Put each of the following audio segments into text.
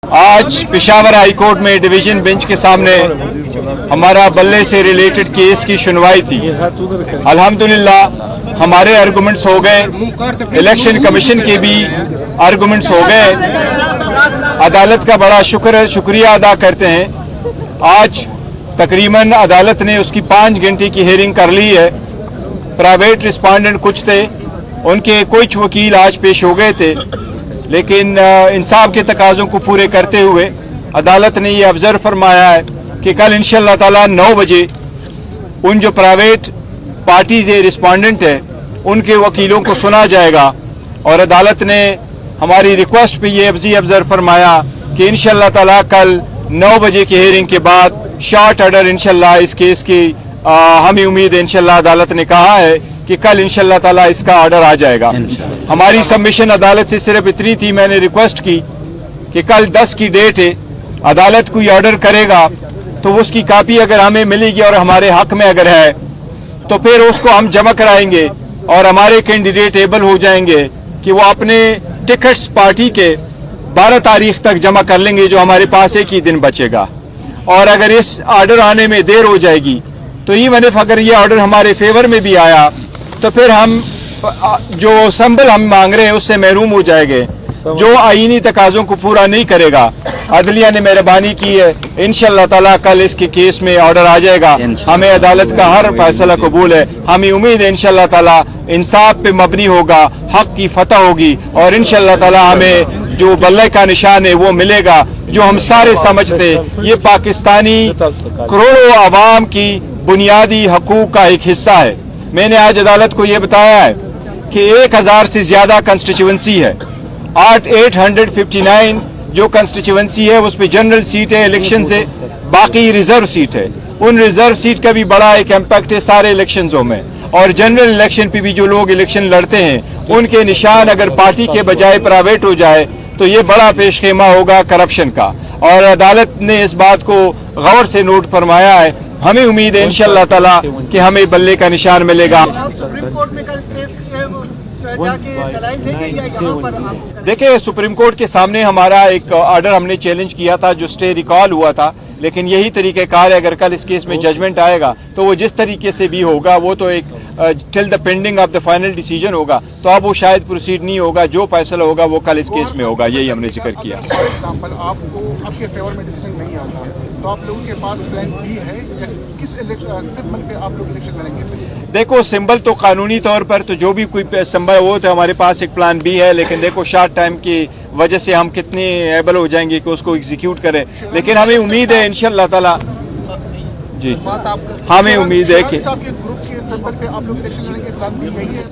आज Peshawar high court में division bench के सामने हमारा बल्ले से रिलेटेड केस की सुनवाई थी। अल्हम्दुलिल्लाह हमारे आर्गुमेंट्स हो गए, इलेक्शन कमीशन के भी आर्गुमेंट्स हो गए। अदालत का बड़ा शुक्रिया अदा करते हैं। आज तकरीबन अदालत ने उसकी 5 घंटे की हियरिंग कर ली है। प्राइवेट रिस्पोंडेंट कुछ थे, उनके कुछ वकील आज पेश हो गए थे, लेकिन इंसाफ के तकाज़ों को पूरे करते हुए अदालत ने यह ऑब्जर्व फरमाया है कि कल इंशाअल्लाह ताला 9 बजे उन जो प्राइवेट पार्टीज रिस्पोंडेंट है उनके वकीलों को सुना जाएगा। और अदालत ने हमारी रिक्वेस्ट पे ये ऑब्जर्व फरमाया कि इंशाअल्लाह ताला कल 9 बजे की हियरिंग के बाद शॉर्ट ऑर्डर इंशाअल्लाह इस केस की हमें उम्मीद है इंशाअल्लाह अदालत ने कहा है कि कल इंशाअल्लाह ताला इसका ऑर्डर आ जाएगा। हमारी सबमिशन अदालत से सिर्फ इतनी थी, मैंने रिक्वेस्ट की कि कल 10 की डेट है, अदालत कोई ऑर्डर करेगा तो उसकी कॉपी अगर हमें मिलेगी और हमारे हक में अगर है तो फिर उसको हम जमा कराएंगे और हमारे कैंडिडेट एबल हो जाएंगे कि वो अपने टिकट्स पार्टी के 12 तारीख तक जमा कर लेंगे, जो हमारे पास एक ही दिन बचेगा। और अगर इस ऑर्डर आने में देर हो जाएगी तो इवन इफ अगर ये ऑर्डर हमारे फेवर में भी आया तो फिर हम जो संबल हम मांग रहे हैं उससे महरूम हो जाएंगे, जो आईनी तकाज़ों को पूरा नहीं करेगा। अदलिया ने मेहरबानी की है, इंशाअल्लाह ताला कल इसके केस में ऑर्डर आ जाएगा। हमें अदालत का हर फैसला कबूल है। हमें उम्मीद है इंशाअल्लाह ताला इंसाफ पे मबनी होगा, हक की फतह होगी और इंशाअल्लाह ताला हमें जो बल्ले का निशान है वो मिलेगा, जो हम सारे समझते ये पाकिस्तानी करोड़ों आवाम की बुनियादी हकूक का एक हिस्सा है। मैंने आज अदालत को यह बताया है कि 1000 से ज्यादा कंस्टिट्यूएंसी है। 859 जो कंस्टिट्यूएंसी है उस पर जनरल सीट है इलेक्शन से, बाकी रिजर्व सीट है। उन रिजर्व सीट का भी बड़ा एक इम्पैक्ट है सारे इलेक्शंसों में। और जनरल इलेक्शन पे भी जो लोग इलेक्शन लड़ते हैं उनके निशान अगर पार्टी के बजाय प्राइवेट हो जाए तो ये बड़ा पेशखेमा होगा करप्शन का। और अदालत ने इस बात को गौर से नोट फरमाया है। हमें उम्मीद है इंशाअल्लाह ताला कि हमें बल्ले का निशान मिलेगा। देखिए, सुप्रीम कोर्ट के सामने हमारा एक ऑर्डर हमने चैलेंज किया था जो स्टे रिकॉल हुआ था, लेकिन यही तरीक़ेकार है। अगर कल इस केस में जजमेंट आएगा तो वो जिस तरीके से भी होगा वो तो एक till the pending of the final decision होगा, तो अब वो शायद प्रोसीड नहीं होगा। जो फैसला होगा वो कल इस केस में होगा, यही हमने जिक्र किया। आपके फेवर में डिसीजन नहीं आता तो आप लोगों के पास प्लान बी है या किस सिंबल पे आप लोग इलेक्शन लड़ेंगे? देखो, सिंबल तो कानूनी तौर पर तो जो भी कोई सिंबल वो तो हमारे पास एक प्लान बी है, लेकिन देखो शॉर्ट टाइम की वजह से हम कितने एबल हो जाएंगे कि उसको एग्जीक्यूट करें। लेकिन हमें उम्मीद है इंशाअल्लाह ताला जी, हमें उम्मीद है कि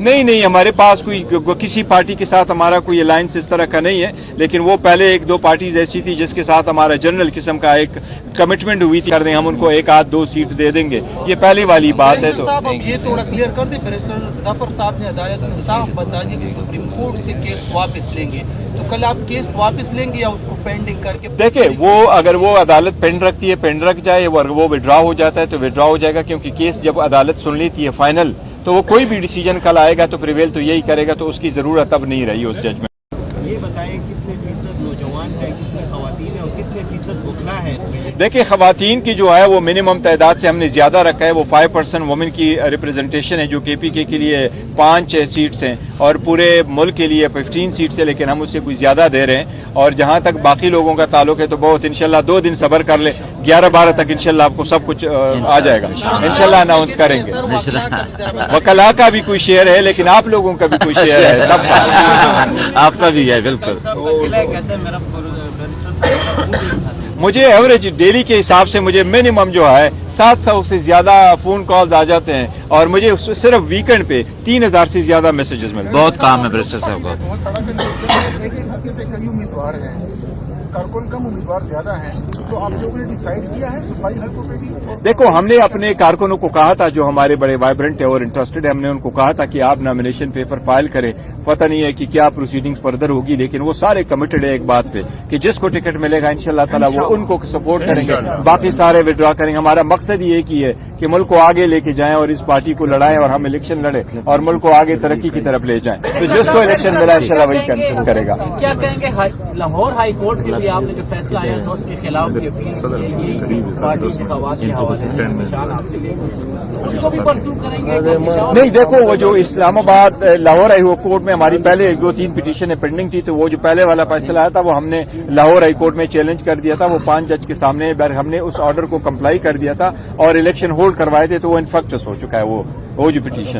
नहीं, हमारे पास कोई किसी पार्टी के साथ हमारा कोई अलायंस इस तरह का नहीं है। लेकिन वो पहले 1-2 पार्टीज ऐसी थी जिसके साथ हमारा जनरल किस्म का एक कमिटमेंट हुई थी, कर दें हम उनको 1-2 सीट दे देंगे, ये पहली वाली बात है। तो ये थोड़ा क्लियर कर दे, बैरिस्टर जफर साहब ने अदालत में साफ बता दिया कि सुप्रीम कोर्ट से केस वापस लेंगे, तो कल आप केस वापस लेंगे या उसको पेंडिंग करके? देखिए, वो अगर वो अदालत पेंड रखती है, पेंड रख जाए, वो विड्रॉ हो जाता है तो विड्रॉ हो जाएगा, क्योंकि केस जब अदालत सुन लेती है फाइनल तो वो कोई भी डिसीजन कल आएगा तो प्रिवेल तो यही करेगा, तो उसकी जरूरत अब नहीं रही उस जज में। ये बताएं कितने फीसद नौजवान है, कितने खवातीन है और कितने फीसद बुकला है इसमें? देखिए, खवातीन की जो है वो मिनिमम तादाद से हमने ज्यादा रखा है। वो 5% वुमेन की रिप्रेजेंटेशन है, जो KPK के लिए 5 सीट्स हैं और पूरे मुल्क के लिए 15 सीट्स है, लेकिन हम उससे कुछ ज्यादा दे रहे हैं। और जहां तक बाकी लोगों का ताल्लुक है तो बहुत इंशाल्लाह 2 दिन सब्र कर ले, 11-12 तक इंशाल्लाह आपको सब कुछ आ जाएगा, इंशाल्लाह अनाउंस करेंगे। वकला का भी कोई शेयर है, लेकिन आप लोगों का भी कोई शेयर है, सबका आपका भी है। बिल्कुल, मुझे एवरेज डेली के हिसाब से मुझे मिनिमम जो है 700 से ज्यादा फोन कॉल्स आ जाते हैं और मुझे सिर्फ वीकेंड पे 3000 से ज्यादा मैसेजेस मिलते हैं। बहुत काम है बैरिस्टर साहब को। उम्मीदवार है, कारकुन कम उम्मीदवार ज्यादा है, तो आप लोगों ने डिसाइड किया है सूबाई हलकों पे भी? देखो, हमने अपने कारकुनों को कहा था जो हमारे बड़े वाइब्रेंट है और इंटरेस्टेड है, हमने उनको कहा था कि आप नॉमिनेशन पेपर फाइल करें। पता नहीं है कि क्या प्रोसीडिंग्स फर्दर होगी, लेकिन वो सारे कमिटेड है एक बात पे कि जिसको टिकट मिलेगा इंशाल्लाह ताला वो उनको सपोर्ट करेंगे, बाकी सारे विड्रॉ करेंगे। हमारा मकसद ही एक ही है कि मुल्क को आगे लेके जाएं और इस पार्टी को लड़ाएं और हम इलेक्शन लड़े और मुल्क को आगे तरक्की की तरफ ले जाएं। तो जिसको इलेक्शन मिला इंशाल्लाह वही कंटेस्ट करेगा। क्या कहेंगे लाहौर हाई कोर्ट के भी आपने जो फैसला आया था उसके खिलाफ भी अपील की है, ये पार्टी इंतखाबात के हवाले से निशान आपसे लेकर उसको भी परसू करेंगे? नहीं, देखो, वो जो इस्लामाबाद लाहौर हाई कोर्ट में हमारी पहले 2-3 पिटीशनें पेंडिंग थी, तो वो जो पहले वाला फैसला आया था वो हमने लाहौर हाई कोर्ट में चैलेंज कर दिया था। वो 5 जज के सामने हमने उस ऑर्डर को कंप्लाई कर दिया था और इलेक्शन होल्ड करवाए थे, तो वो इनफेक्चस हो चुका है वो जो पिटीशन।